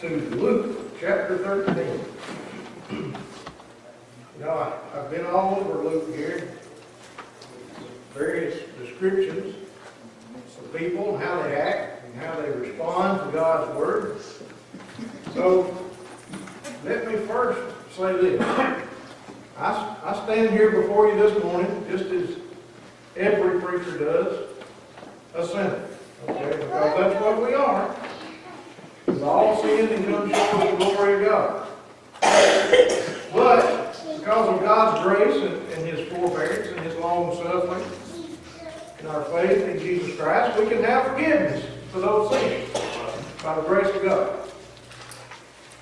To Luke chapter 13. I've been all over Luke here. Various descriptions of people, and how they act, and how they respond to God's Word. So, let me first say this. I stand here before you this morning, just as every preacher does, a sinner. Okay? Because that's what we are. We've all sinned and come short of the glory of God. But, because of God's grace and His forbearance and His long suffering and our faith in Jesus Christ, we can have forgiveness for those sins by the grace of God.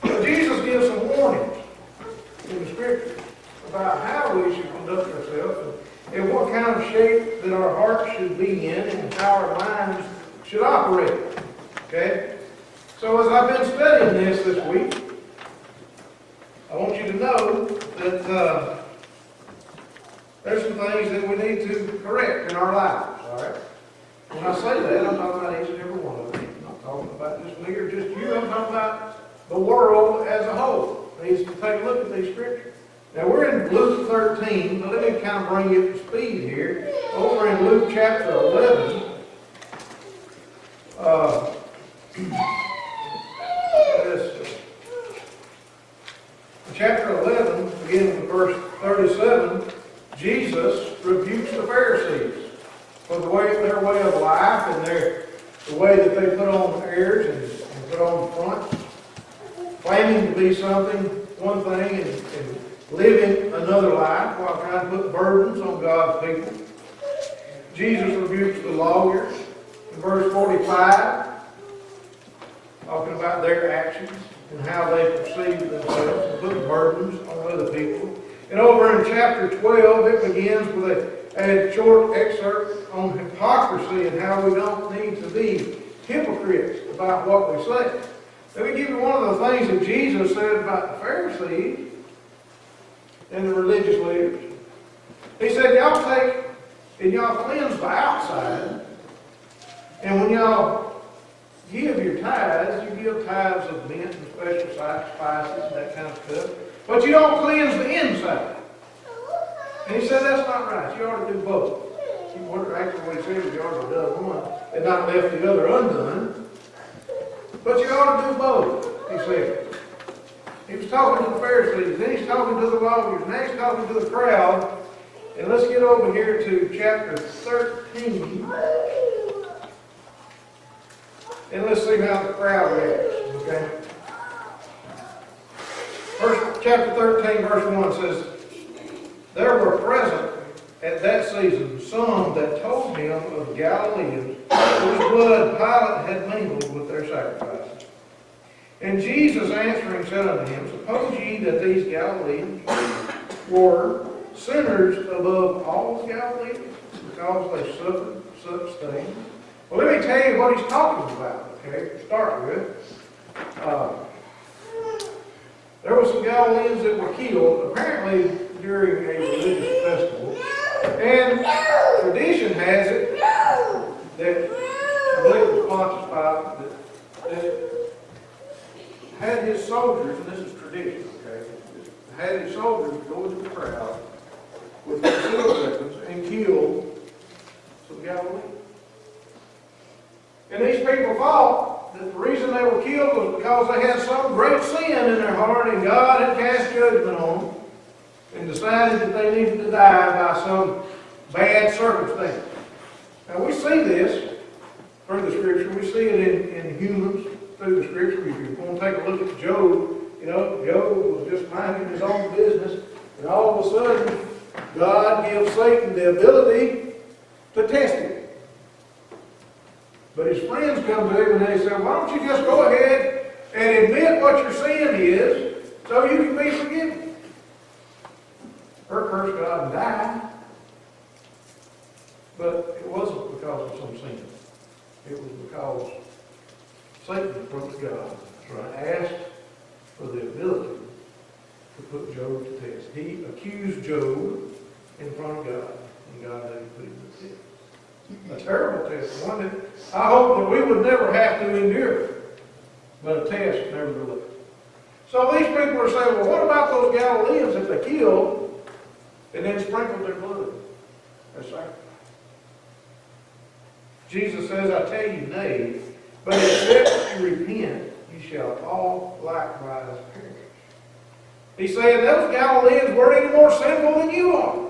But Jesus gives some warnings in the Scripture about how we should conduct ourselves and what kind of shape that our hearts should be in and how our minds should operate. Okay? So as I've been studying this week, I want you to know that there's some things that we need to correct in our lives, all right? When I say that, I'm talking about each and every one of them. I'm not talking about just me or just you. I'm talking about the world as a whole. Needs to take a look at these scriptures. Now, we're in Luke 13, but let me kind of bring you up to speed here. Over in Luke chapter 11, chapter 11, beginning with verse 37, Jesus rebukes the Pharisees for their way of life and the way that they put on airs and put on fronts, claiming to be something, one thing, and living another life while trying to put burdens on God's people. Jesus rebukes the lawyers in verse 45, talking about their actions and how they perceive themselves and put burdens on other people. And over in chapter 12, it begins with a short excerpt on hypocrisy and how we don't need to be hypocrites about what we say. Let me give you one of the things that Jesus said about the Pharisees and the religious leaders. He said, y'all take and y'all cleanse the outside, and when y'all give your tithes, you give tithes of mint and special spices and that kind of stuff. But you don't cleanse the inside. And he said that's not right. You ought to do both. Actually, what he said was you ought to have done one and not left the other undone. But you ought to do both, he said. He was talking to the Pharisees, then he's talking to the lawyers, and now he's talking to the crowd. And let's get over here to chapter 13. And let's see how the crowd reacts, okay? Chapter 13, verse 1 says, there were present at that season some that told him of Galileans whose blood Pilate had mingled with their sacrifices. And Jesus answering said unto him, suppose ye that these Galileans were sinners above all the Galileans because they suffered such things? Well, let me tell you what he's talking about, okay, to start with. There were some Galileans that were killed, apparently during a religious festival. And tradition has it that, I believe it was Pontius Pilate, that had his soldiers, and this is tradition, okay, had his soldiers go into the crowd with concealed weapons and kill some Galileans. And these people thought that the reason they were killed was because they had some great sin in their heart and God had cast judgment on them and decided that they needed to die by some bad circumstance. Now we see this through the Scripture. We see it in humans through the Scripture. If you want to take a look at Job, Job was just minding his own business, and all of a sudden God gives Satan the ability to test him. But his friends come to him and they say, why don't you just go ahead and admit what your sin is so you can be forgiven? curse God and die. But it wasn't because of some sin. It was because Satan approached God and asked for the ability to put Job to test. He accused Job in front of God, and God let him put him to test. A terrible test, one that I hope that we would never have to endure, but a test nevertheless. So these people are saying, well, what about those Galileans that they killed and then sprinkled their blood as sacrifice? Jesus says, I tell you, nay, but except you repent, you shall all likewise perish. He's saying those Galileans weren't any more sinful than you are.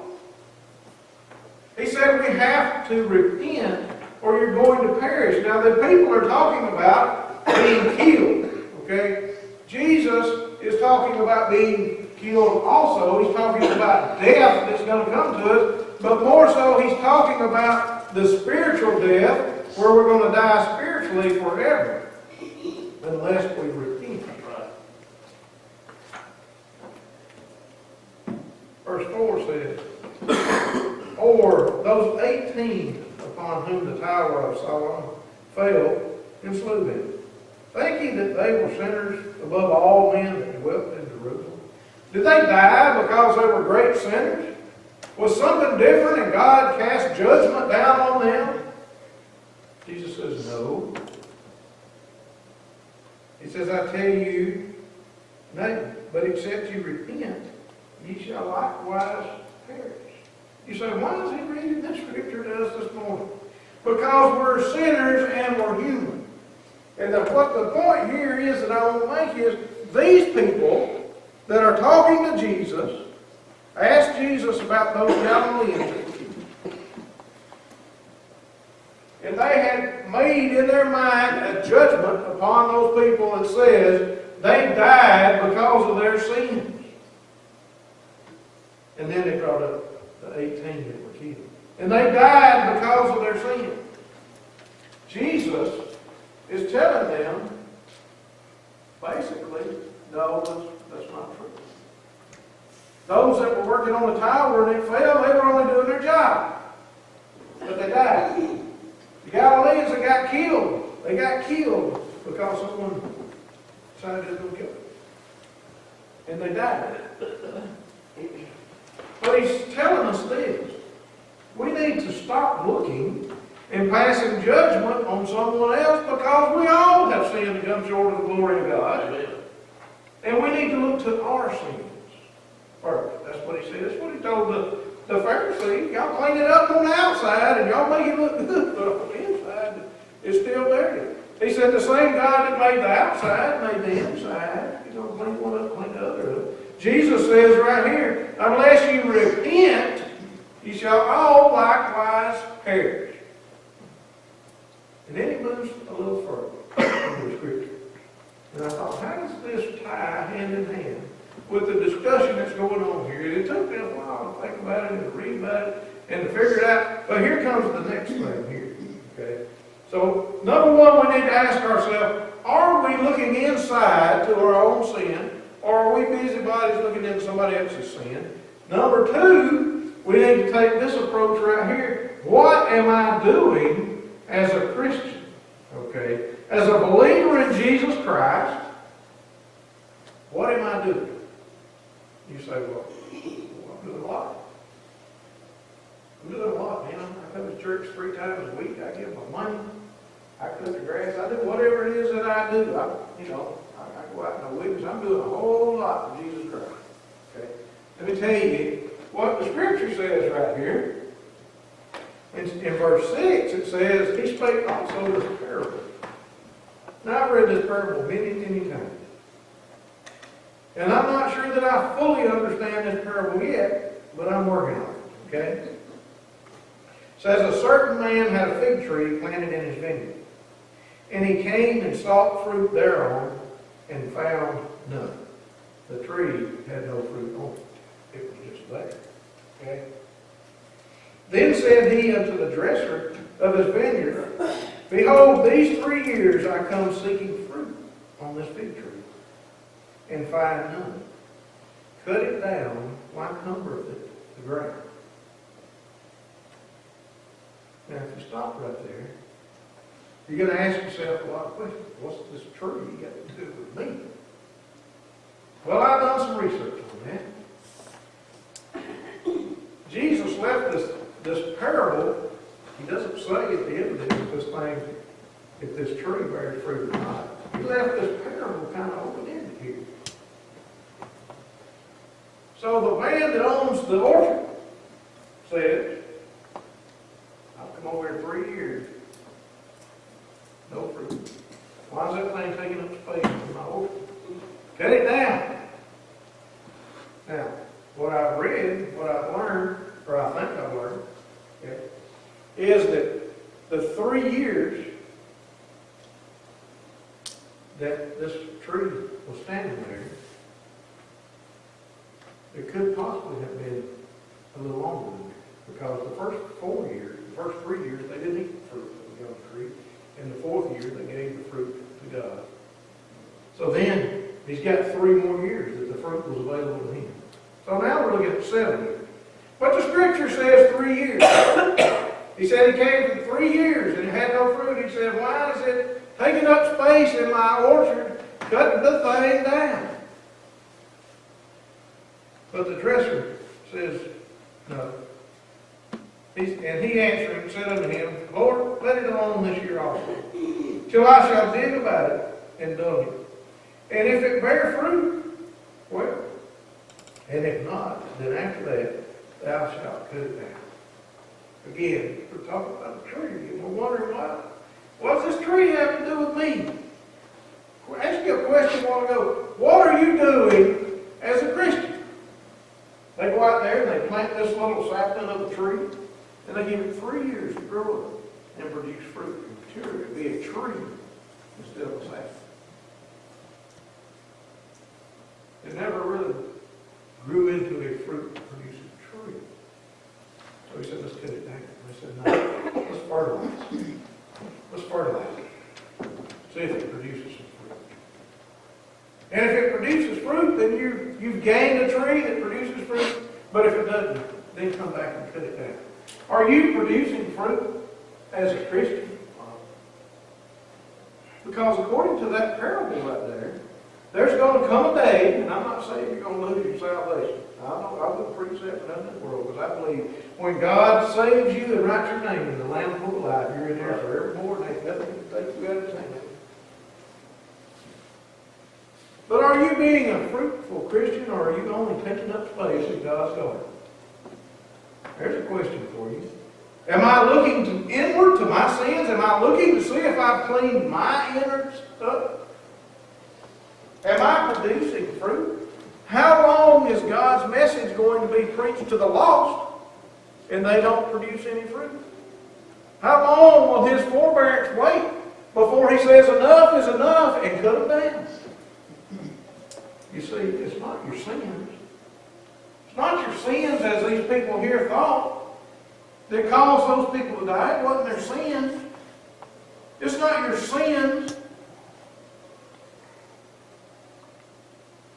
He said we have to repent or you're going to perish. Now the people are talking about being killed. Okay? Jesus is talking about being killed also. He's talking about death that's going to come to us. But more so, he's talking about the spiritual death where we're going to die spiritually forever unless we repent. Verse 4 says, or those 18 upon whom the tower of Solomon fell and slew them. Think ye that they were sinners above all men that dwelt in Jerusalem? Did they die because they were great sinners? Was something different and God cast judgment down on them? Jesus says, no. He says, I tell you, nay, but except you repent, ye shall likewise perish. You say, why is he reading this scripture to us this morning? Because we're sinners and we're human. And what the point here is that I want to make is, these people that are talking to Jesus, asked Jesus about those Galileans. And they had made in their mind a judgment upon those people that says they died because of their sins. And then they brought up the 18 that were killed. And they died because of their sins. Jesus is telling them, basically, no, that's not true. Those that were working on the tower and it fell, they were only doing their job. But they died. The Galileans that got killed, they got killed because someone decided to go kill them. And they died. But he's telling us this. We need to stop looking and passing judgment on someone else because we all have sinned and come short of the glory of God. And we need to look to our sins first. That's what he said. That's what he told the Pharisees. Y'all clean it up on the outside and y'all make it look good, but on the inside it's still dirty. He said the same God that made the outside made the inside. He's going to clean one up, clean the other up. Jesus says right here, unless you repent, you shall all likewise perish. And then he moves a little further into the scripture. And I thought, how does this tie hand in hand with the discussion that's going on here? It took me a while to think about it and to read about it and to figure it out. But here comes the next thing here. Okay? So, number one, we need to ask ourselves, are we looking inside to our own sin, or are we busybodies looking into somebody else's sin? Number two, we need to take this approach right here. What am I doing as a Christian? Okay? As a believer in Jesus Christ, what am I doing? You say, well, I'm doing a lot. I'm doing a lot, man. I come to church 3 times a week. I give my money. I cut the grass. I do whatever it is that I do. I go out and I witness. I'm doing a whole lot for Jesus Christ. Okay? Let me tell you what the scripture says right here. In verse 6, it says, he spake also this parable. Now, I've read this parable many, many times. And I'm not sure that I fully understand this parable yet, but I'm working on it. Okay? It says, a certain man had a fig tree planted in his vineyard. And he came and sought fruit thereon, and found none. The tree had no fruit on it. It was just there. Okay? Then said he unto the dresser of his vineyard, behold, these 3 years I come seeking fruit on this fig tree, and find none. Cut it down, why cumbereth it? the ground. Now, if you stop right there, you're going to ask yourself a lot of questions. What's this tree got to do with me? Well, I've done some research on that. Jesus left this parable. He doesn't say at the end of this thing, if this tree bears fruit or not. He left this parable kind of open-ended here. So the man that owns the orchard said, I've come over here 3 years, no fruit. Why is that thing taking up space in my orchard? Cut it down. Now, what I've read, what I've learned, or I think I've learned, okay, is that the 3 years that this tree was standing there, it could possibly have been a little longer than that. Because the first 4 years, the first 3 years, they didn't eat the fruit of the young tree. In the 4th year, they gave the fruit to God. So then, he's got 3 more years that the fruit was available to him. So now we're looking at 7 years. But the scripture says 3 years. He said he came for 3 years and it had no fruit. He said, why is it taking up space in my orchard, cutting the thing down? But the dresser says, no. And he answered and said unto him, Lord, let it alone this year also, till I shall dig about it and dung it. And if it bear fruit, well, and if not, then after that thou shalt cut it down. Again, we're talking about the tree again. We're wondering what does this tree have to do with me? I asked you a question a while ago. What are you doing as a Christian? They go out there and they plant this little sapling of a tree, and they give it 3 years to grow up and produce fruit and mature to be a tree instead of a sapling. It never really grew into a fruit-producing tree. So he said, let's cut it down. I said, no, let's fertilize. Let's fertilize it. See if it produces some fruit. And if it produces fruit, then you've gained a tree that produces fruit. But if it doesn't, then come back and cut it down. Are you producing fruit as a Christian? Because according to that parable right there, there's going to come a day, and I'm not saying you're going to lose your salvation. I wouldn't preach that for nothing in the world, because I believe when God saves you and writes your name in the Lamb Book of Life, you're in there forevermore, and ain't nothing can take you out of His hand. But are you being a fruitful Christian, or are you only taking up space in God's garden? There's a question for you. Am I looking inward to my sins? Am I looking to see if I've cleaned my innards up? Am I producing fruit? How long is God's message going to be preached to the lost and they don't produce any fruit? How long will His forbearance wait before He says enough is enough and cut them down? You see, it's not your sins. It's not your sins as these people here thought that caused those people to die. It wasn't their sins. It's not your sins.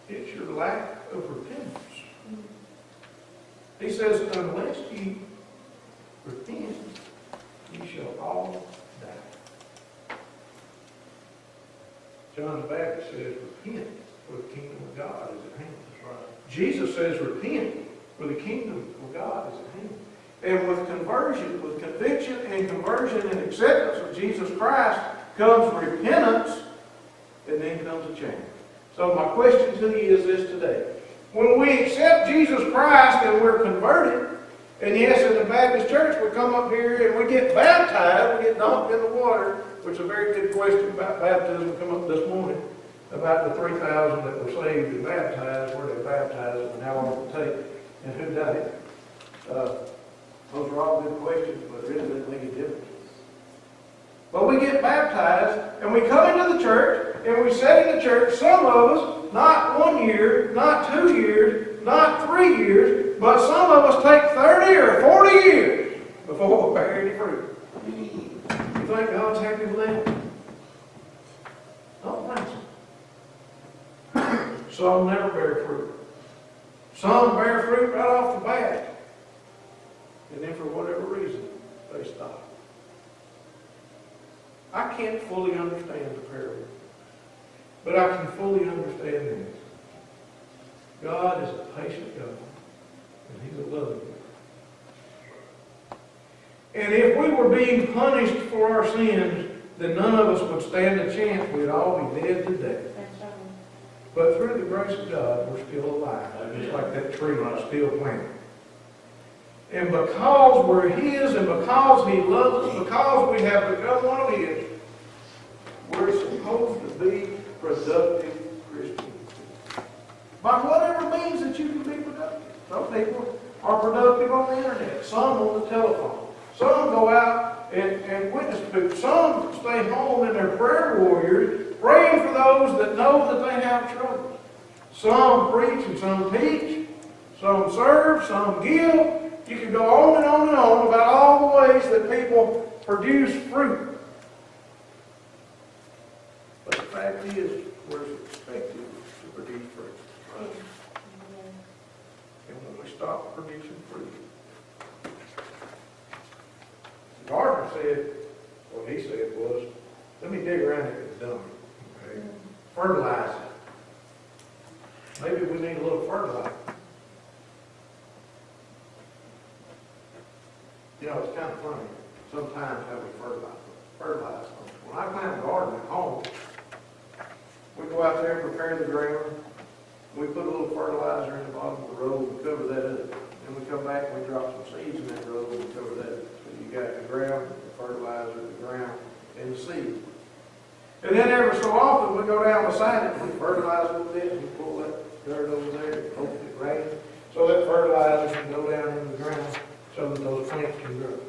It's your lack of repentance. He says, unless you repent, you shall all die. John the Baptist says, repent, for the kingdom of God is at hand. That's right. Jesus says, repent, for the kingdom of God is at hand. And with conversion, with conviction and conversion and acceptance of Jesus Christ comes repentance, and then comes a change. So my question to you is this today. When we accept Jesus Christ and we're converted, and yes, in the Baptist church we come up here and we get baptized, we get dunked in the water, which is a very good question about baptism come up this morning, about the 3,000 that were saved and baptized, where they baptized and how long it take, and who done it. Those are all good questions, but it really doesn't make a difference. But we get baptized, and we come into the church, and we sit in the church, some of us, not 1 year, not 2 years, not 3 years, but some of us take 30 or 40 years before we bear any fruit. You think God's happy with that? I don't think so. Some never bear fruit. Some bear fruit right off the bat. And then for whatever reason, they stop. I can't fully understand the parable, but I can fully understand this. God is a patient God, and He's a loving God. And if we were being punished for our sins, then none of us would stand a chance. We'd all be dead today. But through the grace of God, we're still alive. Just like that tree is still planted. And because we're His, and because He loves us, because we have become one of His, we're supposed to be productive Christians. By whatever means that you can be productive. Some people are productive on the internet. Some on the telephone. Some go out and witness to people. Some stay home in their prayer warriors, praying for those that know that they have trouble. Some preach and some teach. Some serve, some give. You can go on and on and on about all the ways that people produce fruit. But the fact is, we're expected to produce fruit. Right? And when we stop producing fruit, the gardener said, what he said was, let me dig around it and dump it. Okay? Fertilize it. Maybe we need a little fertilizer. You know, it's kind of funny sometimes how we fertilize. When I plant a garden at home, we go out there and prepare the ground. We put a little fertilizer in the bottom of the row and cover that up. Then we come back and we drop some seeds in that row and we cover that up. So you got the ground, the fertilizer, the ground, and the seed. And then every so often we go down beside it and we fertilize a little bit and we pull that dirt over there and hope it rains. So that fertilizer can go down in the ground so that those plants can grow.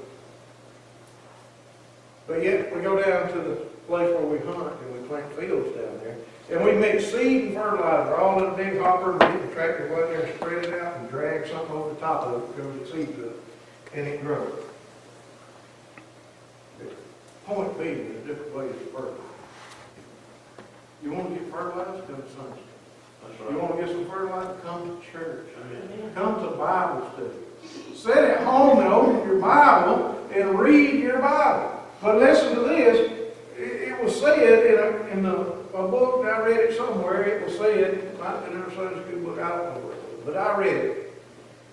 But yet we go down to the place where we hunt and we plant fields down there. And we mix seed and fertilizer all in a big hopper and get the tractor go out there and spread it out and drag something over the top of it because it seeds up and it grows. The point being, there's different ways to fertilize. You want to get fertilized? Come to Sunday. That's right. You want to get some fertilizer? Come to church. Amen. Come to Bible study. Sit at home and open your Bible and read your Bible. But listen to this. It was said in a book, I read it somewhere, it was said, it might have been in a Sunday school book, I don't know where it was, but I read it.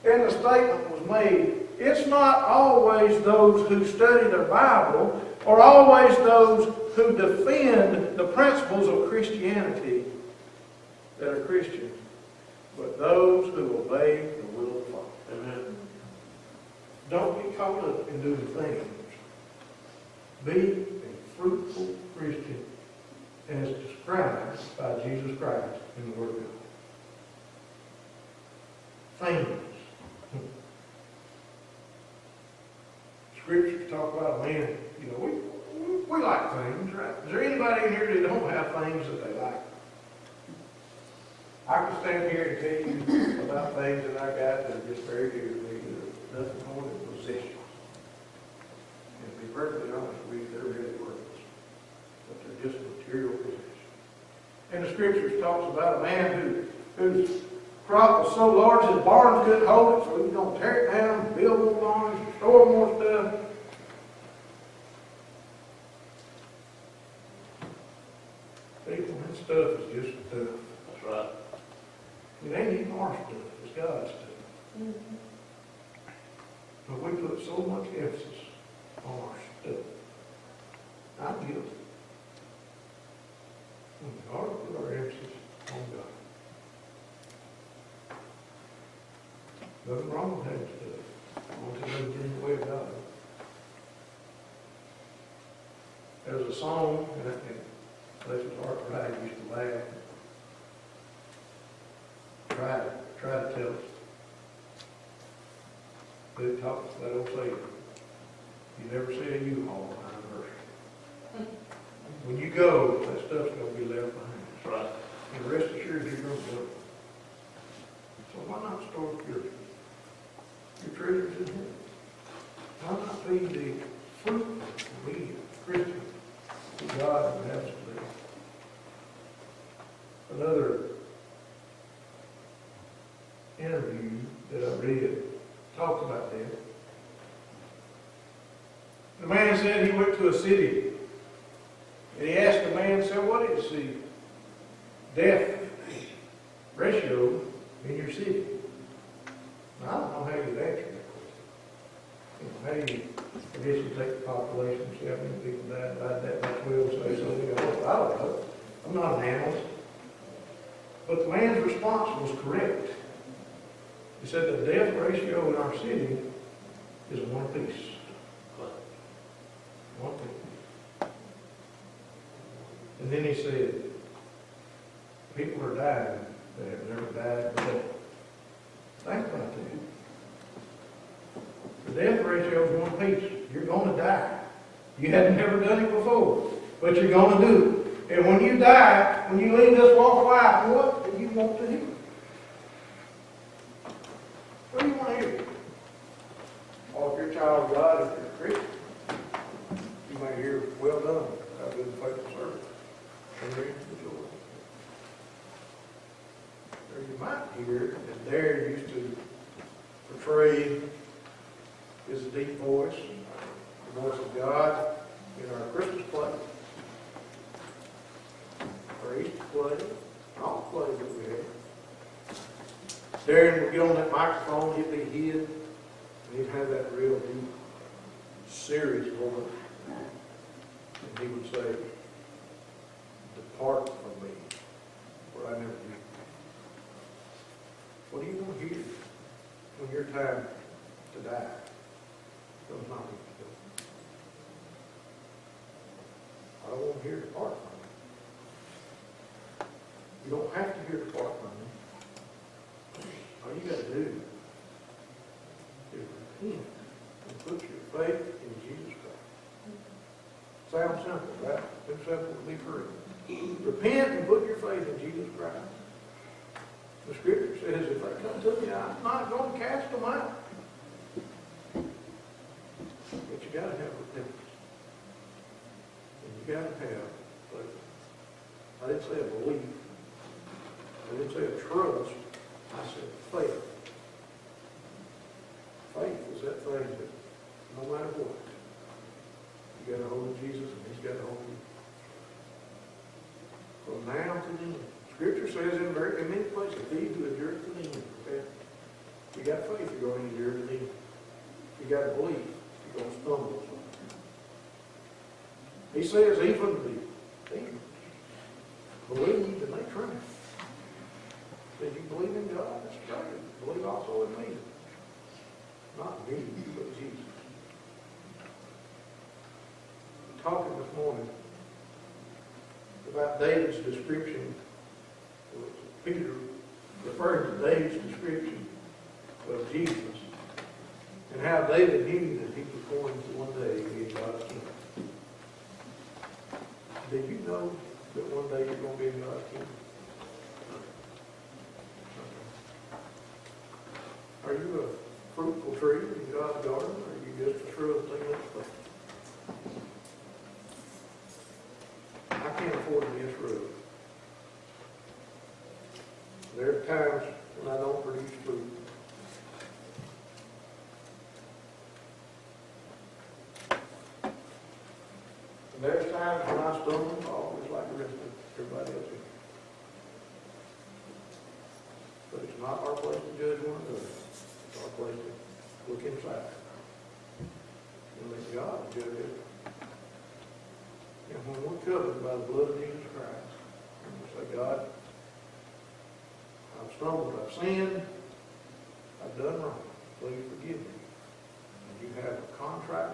And the statement was made, it's not always those who study their Bible or always those who defend the principles of Christianity that are Christians, but those who obey the will of the Father. Amen. Don't get caught up in doing things. Be a fruitful Christian as described by Jesus Christ in the Word of God. Things. Scriptures talk about man, you know, we like things, right? Is there anybody in here that don't have things that they like? I can stand here and tell you about things that I got that are just very dear to me, that are nothing more than possessions. And to be perfectly honest with you, they're really worthless. But they're just material possessions. And the Scriptures talks about a man whose crop was so large his barns couldn't hold it, so he was going to tear it down, build more barns, store more stuff. People, that stuff is just stuff. That's right. It ain't even our stuff, it's God's stuff. Mm-hmm. But we put so much emphasis on our stuff. I'm guilty. We ought to put our emphasis on God. Nothing wrong with having stuff. I want to get in the way of God. There's a song, and bless his heart, Brad used to laugh. Try to tell us. But it talks that old saying, you never see a U-Haul behind a hearse. When you go, that stuff's going to be left behind. That's right. And rest assured you're going to go. So why not store your treasures in heaven? Why not be the fruitful, obedient Christian that God has us to be? Another interview that I read talked about that. man said he went to a city, and he asked the man, said, what is the death ratio in your city? Now, I don't know how you'd answer that question. How do you, I guess you take the population, see how many people died, divide that by 12, say something. I don't know. I'm not an analyst. But the man's response was correct. He said the death ratio in our city is 1 apiece. 1 apiece. And then he said, people are dying that have never died before. Think about that. The death ratio is 1 apiece. You're going to die. You hadn't never done it before, but you're going to do it. And when you die, when you leave this walk of life, what do you want to hear? What do you want to hear? Or if you're a child of God, if you're a Christian, you may hear, well done, thou good and faithful servant. And read the joy. Or you might hear, as Darren used to portray his deep voice, the voice of God in our Christmas play, our Easter play, all the plays that we had. Darren would get on that microphone, he'd be hid, and he'd have that real deep, serious voice. And he would say, depart from me, for I never knew you. What do you want to hear when your time to die comes knocking at the door? I don't want to hear depart from me. You don't have to hear depart from me. All you got to do is repent and put your faith in Jesus Christ. Sounds simple, right? Too simple to be true. Repent and put your faith in Jesus Christ. The Scripture says, if they come to me, I'm not going to cast them out. But you got to have repentance. And you got to have faith. I didn't say a belief. I didn't say a trust. I said faith. Faith is that thing that no matter what, you got to hold of Jesus and He's got to hold of you. From now to the end. Scripture says in many places, he who endures to the end. Okay? If you got faith, you're going to endure to the end. If you got to believe, you're going to stumble. He says, even the demons believe and they tremble. Said, you believe in God? That's great. Believe also in me. Not me, but Jesus. We're talking this morning about David's description. Peter referred to David's description of Jesus and how David knew that he was going to one day be in God's kingdom. Did you know that one day you're going to be in God's kingdom? Are you a fruitful tree in God's garden, or are you just a shrub thing that's fruit? I can't afford to be a shrub. There are times when I don't produce fruit. And there's times when I stumble and fall, just like the rest of everybody else here. But it's not our place to judge one another. It's our place to look inside and let God judge it. And when we're covered by the blood of Jesus Christ, and we say, God, I've stumbled, I've sinned, I've done wrong. Please forgive me. And you have a contract